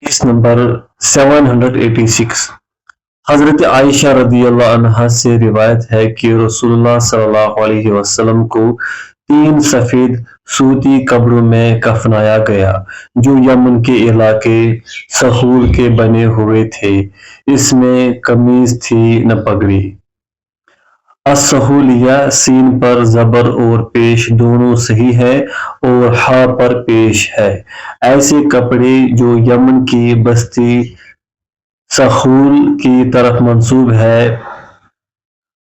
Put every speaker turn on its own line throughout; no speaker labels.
حدیث نمبر 786 حضرت عائشہ رضی اللہ عنہا سے روایت ہے کہ رسول اللہ صلی اللہ علیہ وسلم کو 3 سفید سوتی قبروں میں کفنایا گیا جو یمن کے علاقے سحول کے بنے ہوئے تھے۔ اس میں قمیض تھی نہ پگڑی۔ السحولیہ سین پر زبر اور پیش دونوں صحیح ہے اور ہا پر پیش ہے۔ ایسے کپڑے جو یمن کی بستی سحول کی طرف منسوب ہے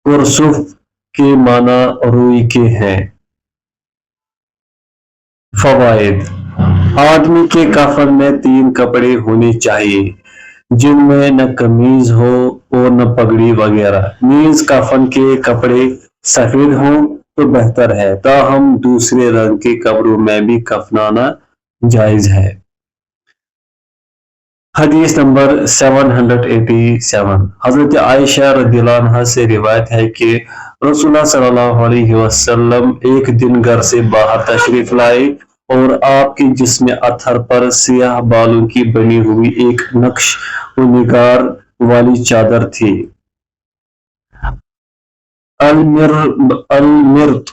پرسف کے معنی روئی کے ہیں۔ فوائد: آدمی کے کفن میں 3 کپڑے ہونے چاہیے جن میں نہ قمیض ہو اور نہ پگڑی وغیرہ، نیز کفن کے کپڑے سفید ہوں تو بہتر ہے، تاہم دوسرے رنگ کے کپڑوں میں بھی کفنانا جائز ہے۔ حدیث نمبر 787 حضرت عائشہ رضی اللہ عنہا سے روایت ہے کہ رسول اللہ صلی اللہ علیہ وسلم ایک دن گھر سے باہر تشریف لائے اور آپ کے جسم اطہر پر سیاہ بالوں کی بنی ہوئی ایک نقش و نگار والی چادر تھی۔ المرط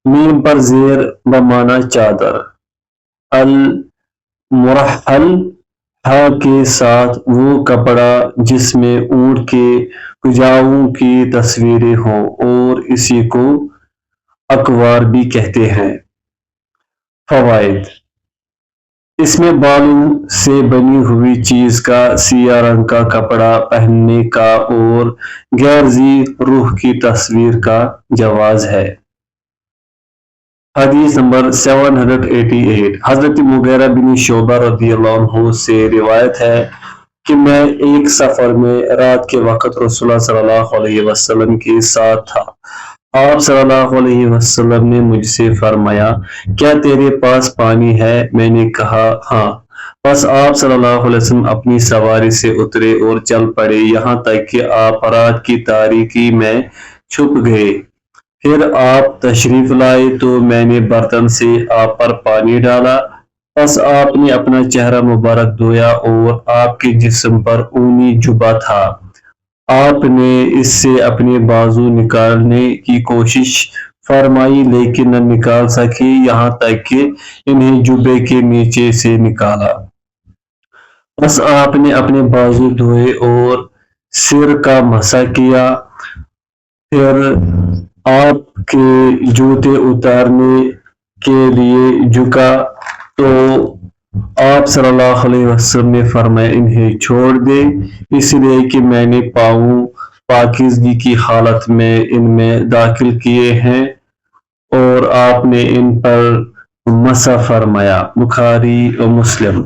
میم پر زیر بمعنی چادر، المرحل ہا کے ساتھ وہ کپڑا جس میں اونٹ کے کجاؤں کی تصویریں ہوں اور اسی کو اکوار بھی کہتے ہیں۔ فوائد: اس میں بالوں سے بنی ہوئی چیز کا سیاہ رنگ کا کپڑا پہننے کا اور غیر ذی روح کی تصویر کا جواز ہے۔ حدیث نمبر 788 حضرت مغیرہ بن شعبہ رضی اللہ عنہ سے روایت ہے کہ میں ایک سفر میں رات کے وقت رسول اللہ صلی اللہ علیہ وسلم کے ساتھ تھا۔ آپ صلی اللہ علیہ وسلم نے مجھ سے فرمایا، کیا تیرے پاس پانی ہے؟ میں نے کہا ہاں۔ بس آپ صلی اللہ علیہ وسلم اپنی سواری سے اترے اور چل پڑے یہاں تک کہ آپ رات کی تاریکی میں چھپ گئے۔ پھر آپ تشریف لائے تو میں نے برتن سے آپ پر پانی ڈالا، بس آپ نے اپنا چہرہ مبارک دھویا اور آپ کے جسم پر اونی جبہ تھا۔ آپ نے اس سے اپنے بازو نکالنے کی کوشش فرمائی لیکن نہ نکال سکے، یہاں تک کہ انہیں جبے کے نیچے سے نکالا۔ بس آپ نے اپنے بازو دھوئے اور سر کا مسح کیا، پھر آپ کے جوتے اتارنے کے لیے جھکا تو آپ صلی اللہ علیہ وسلم نے فرمایا انہیں چھوڑ دے، اس لیے کہ میں نے پاؤں پاکیزگی کی حالت میں ان میں داخل کیے ہیں اور آپ نے ان پر مسح فرمایا۔ بخاری و مسلم۔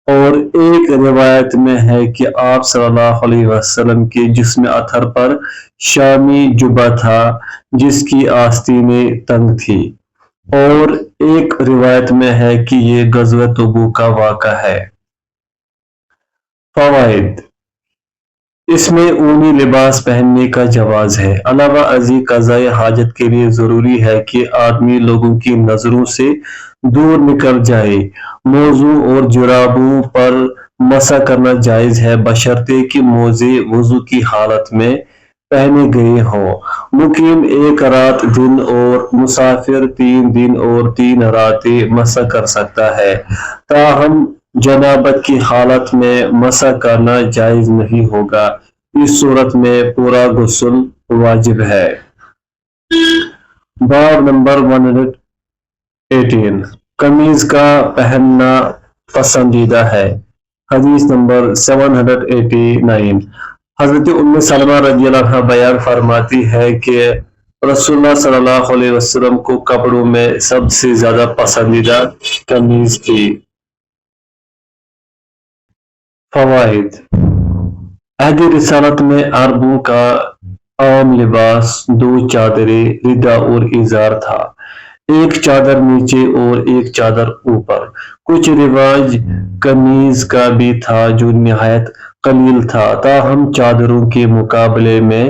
اور ایک روایت میں ہے کہ آپ صلی اللہ علیہ وسلم کے جسم اطہر پر شامی جبہ تھا جس کی آستینیں تنگ تھی، اور ایک روایت میں ہے کہ یہ غزوہ تبوک کا واقعہ ہے۔ فوائد: اس میں اونی لباس پہننے کا جواز ہے۔ علاوہ ازیں قضائے حاجت کے لیے ضروری ہے کہ آدمی لوگوں کی نظروں سے دور نکل جائے۔ موزوں اور جرابوں پر مسح کرنا جائز ہے بشرطے کہ موزے وضو کی حالت میں پہنے گئے ہوں۔ مقیم 1 رات دن اور مسافر 3 دن اور 3 راتیں مسح کر سکتا ہے، تاہم جنابت کی حالت میں مسح کرنا جائز نہیں ہوگا، اس صورت میں پورا غسل واجب ہے۔ باب نمبر 118 قمیض کا پہننا پسندیدہ ہے۔ حدیث نمبر 789 حضرت ام سلمہ رضی اللہ عنہا بیان فرماتی ہے کہ رسول اللہ صلی اللہ علیہ وسلم کو کپڑوں میں سب سے زیادہ پسندیدہ قمیض تھی۔ فوائد: عہد رسالت میں عربوں کا عام لباس 2 چادریں، رداء اور ازار تھا، ایک چادر نیچے اور ایک چادر اوپر۔ کچھ رواج قمیض کا بھی تھا جو نہایت قلیل تھا، تاہم چادروں کے مقابلے میں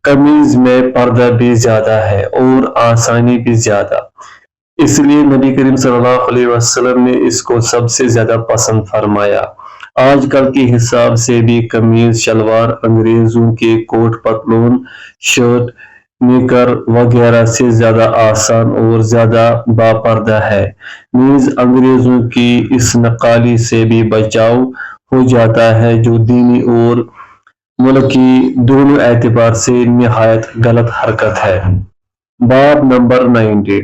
قمیض میں پردہ بھی زیادہ ہے اور آسانی بھی زیادہ، اس لیے نبی کریم صلی اللہ علیہ وسلم نے اس کو سب سے زیادہ پسند فرمایا۔ آج کل کے حساب سے بھی قمیض شلوار انگریزوں کے کوٹ پتلون شرٹ نیکر وغیرہ سے زیادہ آسان اور زیادہ باپردہ ہے، نیز انگریزوں کی اس نقالی سے بھی بچاؤ ہو جاتا ہے جو دینی اور ملکی دونوں اعتبار سے نہایت غلط حرکت ہے۔ باب نمبر 90،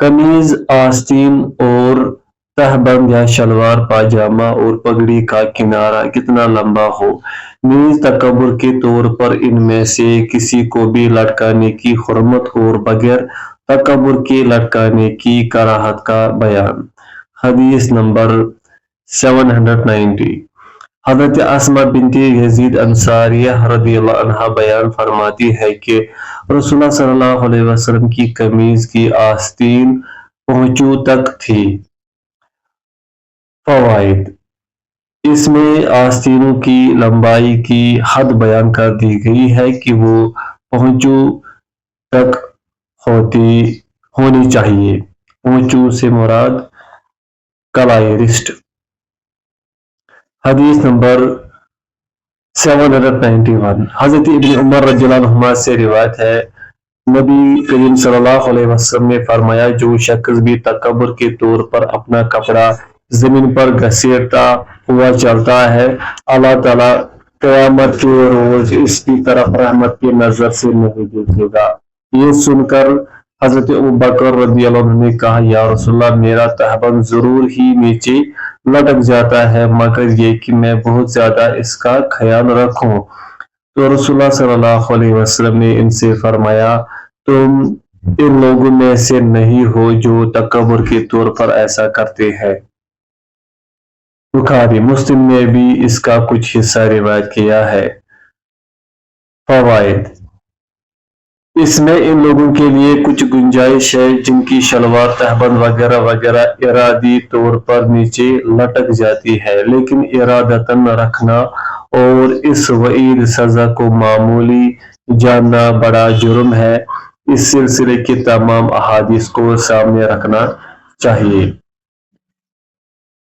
قمیض آستین اور تہبند یا شلوار پاجامہ اور پگڑی کا کنارہ کتنا لمبا ہو، نیز تکبر کے طور پر ان میں سے کسی کو بھی لٹکانے کی حرمت اور بغیر تکبر کے لٹکانے کی کراہت کا بیان۔ حدیث نمبر 790، حضرت اسماء بنت یزید انصاریہ رضی اللہ عنہا بیان فرماتی ہے کہ رسول اللہ صلی اللہ علیہ وسلم کی قمیض کی آستین پہنچوں تک تھی۔ فوائد، اس میں آستینوں کی لمبائی کی حد بیان کر دی گئی ہے کہ وہ پہنچوں تک ہونی چاہیے۔ پہنچوں سے مراد کلائی رسٹ۔ حدیث نمبر 791، حضرت ابن عمر رضی اللہ عنہما سے روایت ہے، نبی کریم صلی اللہ علیہ وسلم نے فرمایا، جو شخص بھی تکبر کے طور پر اپنا کپڑا زمین پر گھسیٹتا ہوا چلتا ہے، اللہ تعالیٰ قیامت کے روز اس کی طرف رحمت کی نظر سے نہیں دیکھے گا۔ یہ سن کر حضرت ابوبکر رضی اللہ عنہ نے کہا، یا رسول اللہ، میرا تہبند ضرور ہی نیچے لٹک جاتا ہے مگر یہ کہ میں بہت زیادہ اس کا خیال رکھوں۔ تو رسول اللہ صلی اللہ علیہ وسلم نے ان سے فرمایا، تم ان لوگوں میں سے نہیں ہو جو تکبر کے طور پر ایسا کرتے ہیں۔ بخاری مسلم نے بھی اس کا کچھ حصہ روایت کیا ہے۔ فوائد، اس میں ان لوگوں کے لیے کچھ گنجائش ہے جن کی شلوار تہبند وغیرہ وغیرہ ارادی طور پر نیچے لٹک جاتی ہے، لیکن ارادتاً رکھنا اور اس وعید سزا کو معمولی جاننا بڑا جرم ہے، اس سلسلے کے تمام احادیث کو سامنے رکھنا چاہیے۔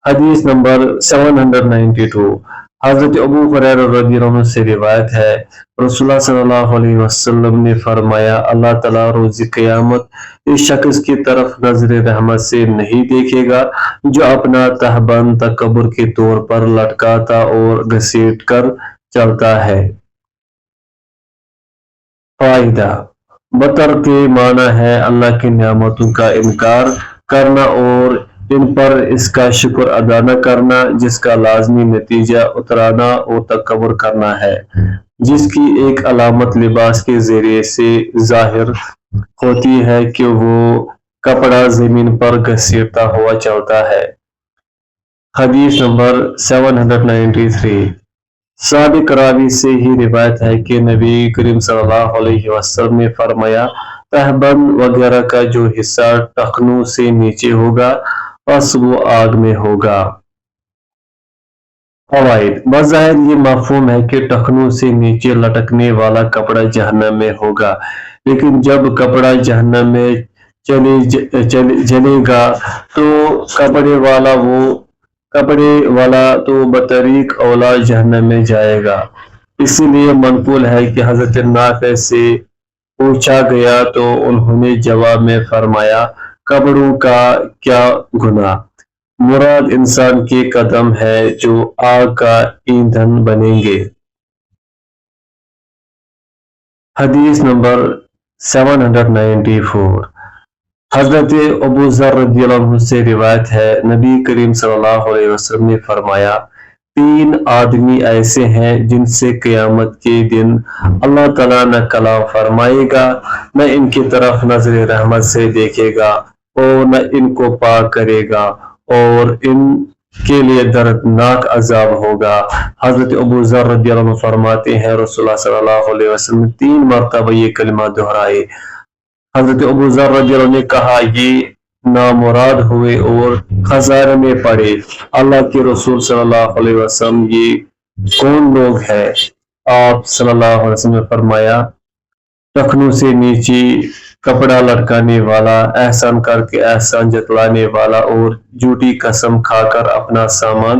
حدیث نمبر 792، حضرت ابو ہریرہ رضی اللہ عنہ سے روایت ہے، رسول اللہ صلی اللہ علیہ وسلم نے فرمایا، اللہ تعالیٰ روز قیامت اس شخص کی طرف نظر رحمت سے نہیں دیکھے گا جو اپنا تہبند تکبر کے طور پر لٹکاتا اور گھسیٹ کر چلتا ہے۔ فائدہ، بطر کے معنی ہے اللہ کی نعمتوں کا انکار کرنا اور ان پر اس کا شکر ادا نہ کرنا، جس کا لازمی نتیجہ اترانا اور تکبر کرنا ہے، جس کی ایک علامت لباس کے ذریعے سے ظاہر ہوتی ہے کہ وہ کپڑا زمین پر گھسیٹتا ہوا چلتا ہے۔ حدیث نمبر 793، سابق راوی سے ہی روایت ہے کہ نبی کریم صلی اللہ علیہ وسلم نے فرمایا، تہبند وغیرہ کا جو حصہ ٹخنوں سے نیچے ہوگا پس وہ آگ میں ہوگا۔ فوائد، بظاہر یہ مفہوم ہے کہ ٹخنوں سے نیچے لٹکنے والا کپڑا جہنم میں ہوگا، لیکن جب کپڑا جہنم میں جلے گا تو کپڑے والا تو بطریق اولا جہنم میں جائے گا۔ اسی لیے منقول ہے کہ حضرت نافع سے پوچھا گیا تو انہوں نے جواب میں فرمایا، کپڑوں کا کیا گناہ، مراد انسان کے قدم ہے جو آگ کا ایندھن بنیں گے۔ حدیث نمبر 794، حضرت ابو ذر رضی اللہ عنہ سے روایت ہے، نبی کریم صلی اللہ علیہ وسلم نے فرمایا، 3 آدمی ایسے ہیں جن سے قیامت کے دن اللہ تعالیٰ نہ کلام فرمائے گا، نہ ان کی طرف نظر رحمت سے دیکھے گا اور نہ ان کو پاک کرے گا، اور ان کے لیے دردناک عذاب ہوگا۔ حضرت ابو ذر رضی اللہ عنہ فرماتے ہیں، رسول اللہ صلی اللہ علیہ وسلم نے 3 مرتبہ یہ کلمہ دہرائے۔ حضرت ابو ذر رضی اللہ عنہ نے کہا، یہ نامراد ہوئے اور خزانے میں پڑے۔ اللہ کے رسول صلی اللہ علیہ وسلم، یہ کون لوگ ہیں؟ آپ صلی اللہ علیہ وسلم نے فرمایا، ٹخنوں سے نیچے کپڑا لٹکانے والا، احسان کر کے احسان جتلانے والا اور جھوٹی قسم کھا کر اپنا سامان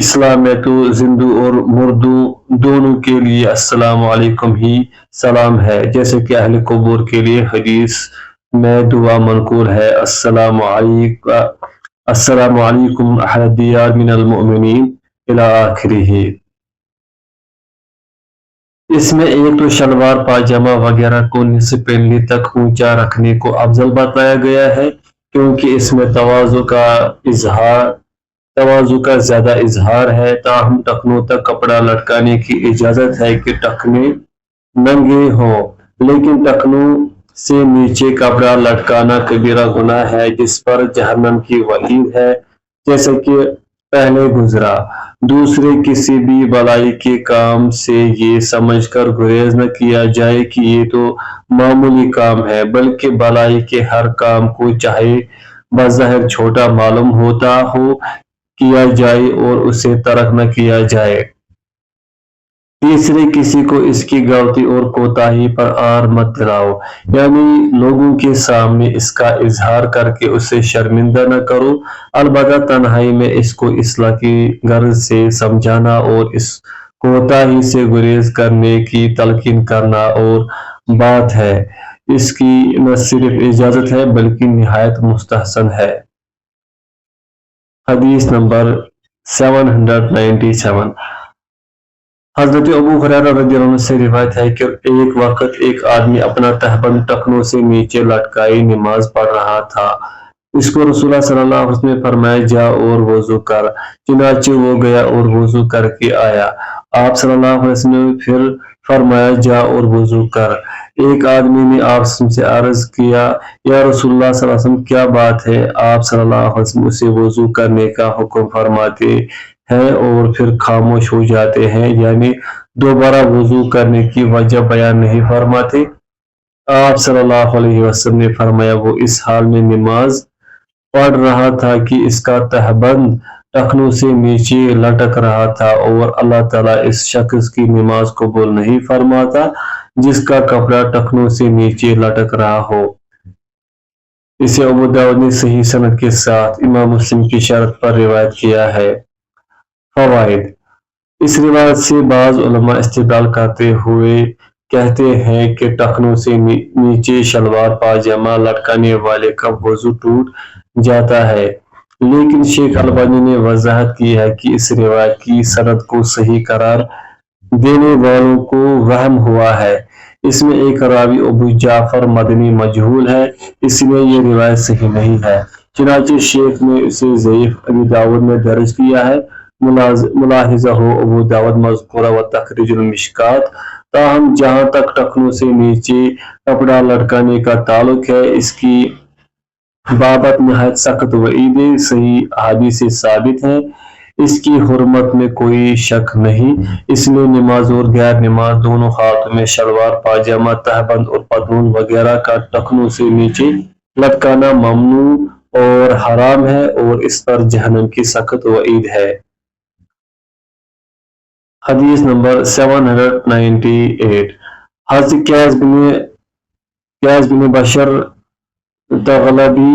اسلام میں تو زندو اور مردو دونوں کے لیے السلام علیکم ہی سلام ہے، جیسے کہ اہل قبور کے لیے حدیث میں دعا منقول ہے، السلام علیکم اہل دیار من المؤمنین الی آخرہ۔ اس میں ایک تو شلوار پاجامہ وغیرہ کو نصف پنڈلی تک اونچا رکھنے کو افضل بتایا گیا ہے، کیونکہ اس میں تواضع کا زیادہ اظہار ہے، تاہم ٹخنوں تک کپڑا لٹکانے کی اجازت ہے کہ ٹخنے ننگے ہوں، لیکن ٹخنوں سے نیچے کپڑا لٹکانا کبیرہ گناہ ہے جس پر جہنم کی وعید ہے، جیسا کہ پہلے گزرا۔ دوسرے کسی بھی بلائی کے کام سے یہ سمجھ کر گریز نہ کیا جائے کہ یہ تو معمولی کام ہے، بلکہ بلائی کے ہر کام کو چاہے بظاہر چھوٹا معلوم ہوتا ہو کیا جائے اور اسے ترک نہ کیا جائے۔ تیسرے کسی کو اس کی غلطی اور کوتاہی پر عار مت دلاؤ، یعنی لوگوں کے سامنے اس کا اظہار کر کے اسے شرمندہ نہ کرو، البتہ تنہائی میں اس کو اصلاح کی غرض سے سمجھانا اور اس کوتاہی سے گریز کرنے کی تلقین کرنا اور بات ہے، اس کی نہ صرف اجازت ہے بلکہ نہایت مستحسن ہے۔ حدیث نمبر 797۔ حضرت ابو ہریرہ رضی اللہ عنہ سے روایت ہے کہ ایک وقت ایک آدمی اپنا تہبند ٹخنوں سے نیچے لٹکائے نماز پڑھ رہا تھا۔ اس کو رسول اللہ صلی اللہ علیہ وسلم نے فرمایا جا اور وضو کر، چنانچہ وہ گیا اور وضو کر کے آیا۔ آپ صلی اللہ علیہ وسلم نے پھر فرمایا جا اور وضو کر۔ ایک آدمی نے آپ سے عرض کیا یا رسول اللہ صلی اللہ علیہ وسلم کیا بات ہے؟ آپ صلی اللہ علیہ وسلم اسے وضو کرنے کا حکم فرماتے ہیں اور پھر خاموش ہو جاتے ہیں، یعنی دوبارہ وضو کرنے کی وجہ بیان نہیں فرماتے۔ آپ صلی اللہ علیہ وسلم نے فرمایا وہ اس حال میں نماز پڑھ رہا تھا کہ اس کا تہبند ٹخنوں سے نیچے لٹک رہا تھا، اور اللہ تعالیٰ اس شخص کی نماز قبول نہیں فرماتا جس کا کپڑا ٹخنوں سے نیچے لٹک رہا ہو۔ اسے ابو داؤد نے صحیح سند کے ساتھ امام مسلم کی شرط پر روایت کیا ہے۔ فوائد: اس روایت سے بعض علماء استدلال کرتے ہوئے کہتے ہیں کہ ٹخنوں سے نیچے شلوار پاجامہ لٹکانے والے کا وضو ٹوٹ جاتا ہے، لیکن شیخ البانی نے وضاحت کی ہے کہ اس روایت کی سند کو صحیح قرار دینے والوں کو وہم ہوا ہے۔ اس میں ایک راوی ابو جعفر مدنی مجہول ہے، اس لیے یہ روایت صحیح نہیں ہے، چنانچہ شیخ نے اسے ضعیف ابی داؤد میں درج کیا ہے۔ ملاحظہ ہو ابو داؤد مذکورہ و تخریج المشکات۔ تاہم جہاں تک ٹخنوں سے نیچے کپڑا لٹکانے کا تعلق ہے، اس کی بابت نہایت سخت وعیدیں صحیح احادیث سے ثابت ہیں، اس کی حرمت میں کوئی شک نہیں، اس لیے نماز اور غیر نماز دونوں حالتوں میں شلوار پاجامہ، تہبند اور پتلون وغیرہ کا ٹخنوں سے نیچے لٹکانا ممنوع اور حرام ہے، اور اس پر جہنم کی سخت وعید ہے۔ حدیث نمبر 798۔ حضرت کیاس بن بشر تغلبی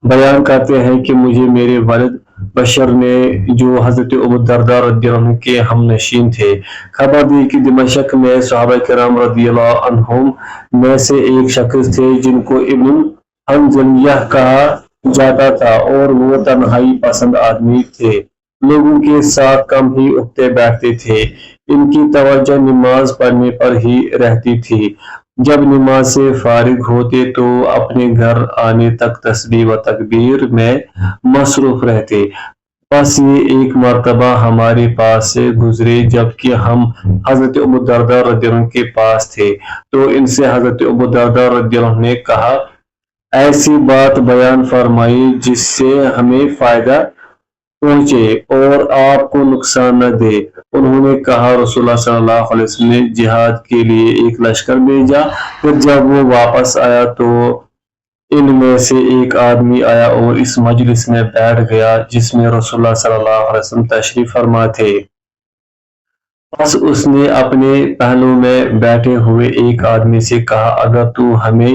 بیان کرتے ہیں کہ مجھے میرے والد بشر نے، جو حضرت ابو الدرداء رضی اللہ عنہ کے ہم نشین تھے، خبر دی کہ دمشق میں صحابہ کرام رضی اللہ عنہم میں سے ایک شخص تھے جن کو ابن حنظلیہ کہا جاتا تھا، اور وہ تنہائی پسند آدمی تھے، لوگوں کے ساتھ کم ہی اٹھتے بیٹھتے تھے، ان کی توجہ نماز پڑھنے پر ہی رہتی تھی، جب نماز سے فارغ ہوتے تو اپنے گھر آنے تک تسبیح و تکبیر میں مصروف رہتے۔ بس یہ ایک مرتبہ ہمارے پاس سے گزرے جبکہ ہم حضرت ابو الدرداء رضی اللہ عنہ کے پاس تھے، تو ان سے حضرت ابو الدرداء رضی اللہ عنہ نے کہا ایسی بات بیان فرمائی جس سے ہمیں فائدہ پہنچے اور آپ کو نقصان نہ دے۔ انہوں نے کہا رسول اللہ صلی اللہ علیہ وسلم نے جہاد کے لیے ایک لشکر بھیجا، پھر جب وہ واپس آیا تو ان میں سے ایک آدمی آیا اور اس مجلس میں بیٹھ گیا جس میں رسول اللہ صلی اللہ علیہ وسلم تشریف فرما تھے۔ بس اس نے اپنے پہلو میں بیٹھے ہوئے ایک آدمی سے کہا اگر تو ہمیں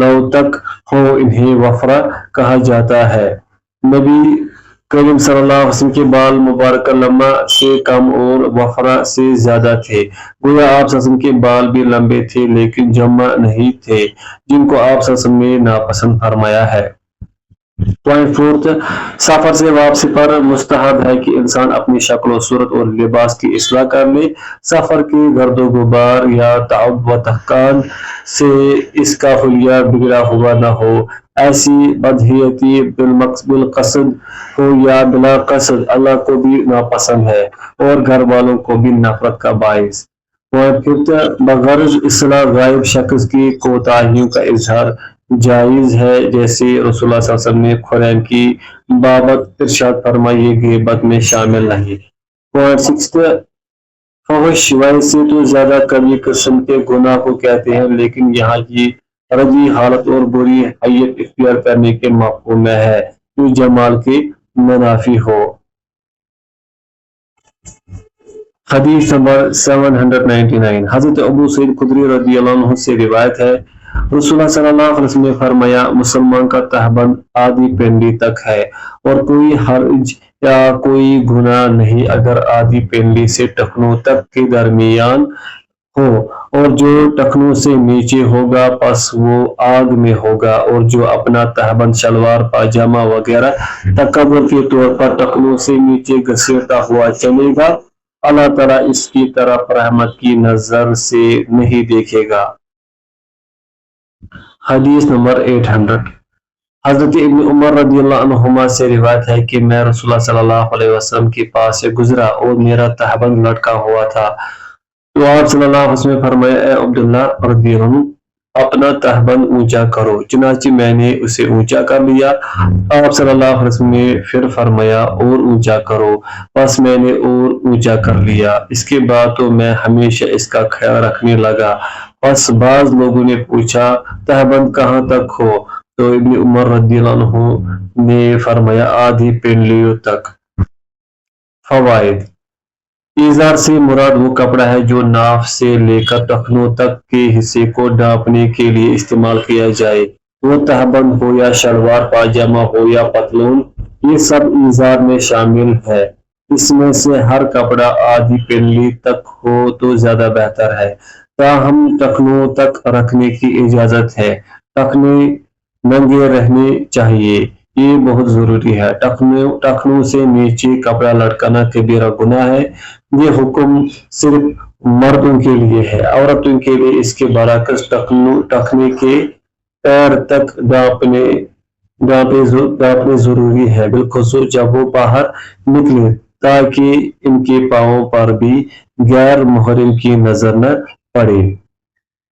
لو تک ہو انہیں وفرا کہا جاتا ہے۔ نبی کریم صلی اللہ علیہ وسلم کے بال مبارکہ لمبا سے کم اور وفرا سے زیادہ تھے، گویا آپ صلی اللہ علیہ وسلم کے بال بھی لمبے تھے لیکن جمع نہیں تھے، جن کو آپ صلی اللہ علیہ وسلم نے ناپسند فرمایا ہے۔ پوائنٹ فورتھ، سفر سے واپسی پر مستحب ہے کہ انسان اپنی شکل و صورت اور لباس کی اصلاح کر لے۔ سفر کے گرد و غبار یا تعب و تھکان سے اس کا حلیہ بگڑا ہوا نہ ہو، ایسی بدہیتی بالقصد ہو یا بلا قصد اللہ کو بھی ناپسند ہے اور گھر والوں کو بھی نفرت کا باعث۔ پوائنٹ ففتھ، بغرض اصلاح غائب شخص کی کوتاہیوں کا اظہار جائز ہے، جیسے رسول اللہ صلی اللہ علیہ وسلم نے خریم کی بابت ارشاد فرمایا، یہ غیبت میں شامل نہیں۔ پوائنٹ سکسth، فحش ویسے تو زیادہ کبھی قسم کے گناہ کو کہتے ہیں، لیکن یہاں کی رجی حالت اور بری حیت اختیار کرنے کے مفہوم میں ہے جو جمال کے منافی ہو۔ حدیث نمبر 799، حضرت ابو سعید خدری رضی اللہ عنہ سے روایت ہے، رسول اللہ صلی اللہ علیہ وسلم نے فرمایا، مسلمان کا تہبند آدھی پنڈلی تک ہے اور کوئی حرج یا کوئی گناہ نہیں اگر آدھی پنڈلی سے ٹخنوں تک کے درمیان ہو، اور جو ٹخنوں سے نیچے ہوگا پس وہ آگ میں ہوگا، اور جو اپنا تہبند شلوار پاجامہ وغیرہ تکبر کے طور پر ٹخنوں سے نیچے گھسیٹتا ہوا چلے گا، اللہ تعالیٰ اس کی طرف رحمت کی نظر سے نہیں دیکھے گا۔ حدیث نمبر 800، حضرت ابن عمر رضی اللہ عنہما سے روایت ہے کہ میں رسول اللہ صلی اللہ علیہ وسلم کے پاس سے گزرا اور میرا تہبند لٹکا ہوا تھا، تو آپ صلی اللہ علیہ وسلم نے فرمایا، اے عبداللہ رضی اللہ عنہ، اپنا تہبند اونچا کرو، چنانچہ میں نے اسے اونچا کر لیا۔ آپ صلی اللہ علیہ وسلم نے پھر فرمایا، اور اونچا کرو، بس میں نے اور اونچا کر لیا۔ اس کے بعد تو میں ہمیشہ اس کا خیال رکھنے لگا۔ بس بعض لوگوں نے پوچھا، تہبند کہاں تک ہو؟ تو ابن عمر رضی اللہ عنہ نے فرمایا، آدھی پنڈلیوں تک۔ فوائد، ایزار سے مراد وہ کپڑا ہے جو ناف سے لے کر ٹخنوں تک کے حصے کو ڈھانپنے کے لیے استعمال کیا جائے، وہ تہبند ہو یا شلوار پاجامہ ہو یا پتلون، یہ سب ایزار میں شامل ہے۔ اس میں سے ہر کپڑا آدھی پنڈلی تک ہو تو زیادہ بہتر ہے، تاہم ٹخنوں تک رکھنے کی اجازت ہے، ٹخنے ننگے رہنے چاہیے، یہ بہت ضروری ہے۔ ٹخنوں سے نیچے کپڑا لٹکانا کبیرہ گناہ ہے، یہ حکم صرف مردوں کے لیے ہے، عورتوں کے لیے اس کے برعکس ٹخنے کے پیر تک ڈھانپنے ضروری ہے، بالخصوص جب وہ باہر نکلے، تاکہ ان کے پاؤں پر بھی غیر محرم کی نظر نہ پڑے۔